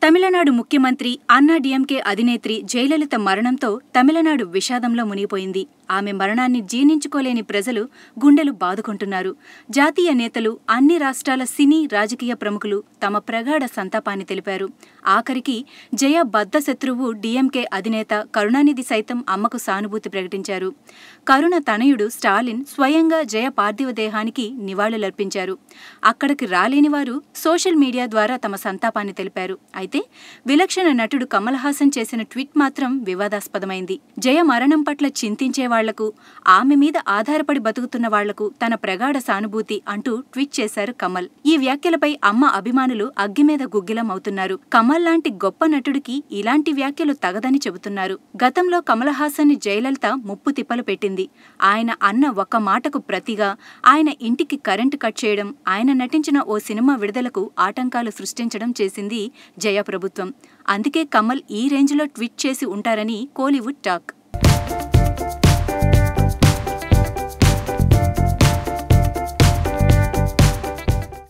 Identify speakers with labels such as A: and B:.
A: తమిళనాడు ముఖ్యమంత్రి అన్నాడీఎంకే అధినేత్రి జయలలిత మరణంతో తమిళనాడు విషాదంలో మునిగిపోయింది. ఆమె మరణాన్ని జీర్ణించుకోలేని ప్రజలు గుండెలు బాదుకుంటున్నారు. జాతీయ నేతలు, అన్ని రాష్ట్రాల సినీ రాజకీయ ప్రముఖులు తమ ప్రగాఢ సంతాపాన్ని తెలిపారు. ఆఖరికి జయ బద్ధశత్రువు డీఎంకే అధినేత కరుణానిధి సైతం అమ్మకు సానుభూతి ప్రకటించారు. కరుణ తనయుడు స్టాలిన్ స్వయంగా జయ పార్థివ దేహానికి నివాళులర్పించారు. అక్కడికి రాలేని వారు సోషల్ మీడియా ద్వారా తమ సంతాపాన్ని తెలిపారు. అయితే విలక్షణ నటుడు కమల్ హాసన్ చేసిన ట్వీట్ మాత్రం వివాదాస్పదమైంది. జయ మరణం పట్ల చింతించే వాళ్లకు, ఆమె మీద ఆధారపడి బతుకుతున్న వాళ్లకు తన ప్రగాఢ సానుభూతి అంటూ ట్వీట్ చేశారు కమల్. ఈ వ్యాఖ్యలపై అమ్మ అభిమానులు అగ్గిమీద గుగ్గిలం అవుతున్నారు. కమల్ లాంటి గొప్ప నటుడికి ఇలాంటి వ్యాఖ్యలు తగదని చెబుతున్నారు. గతంలో కమల్ హాసన్ ని జయలలిత ముప్పు తిప్పలు పెట్టింది. ఆయన అన్న ఒక్క మాటకు ప్రతిగా ఆయన ఇంటికి కరెంటు కట్ చేయడం, ఆయన నటించిన ఓ సినిమా విడుదలకు ఆటంకాలు సృష్టించడం చేసింది జయ ప్రభుత్వం. అందుకే కమల్ ఈ రేంజ్లో ట్వీట్ చేసి ఉంటారని కోలీవుడ్ టాక్.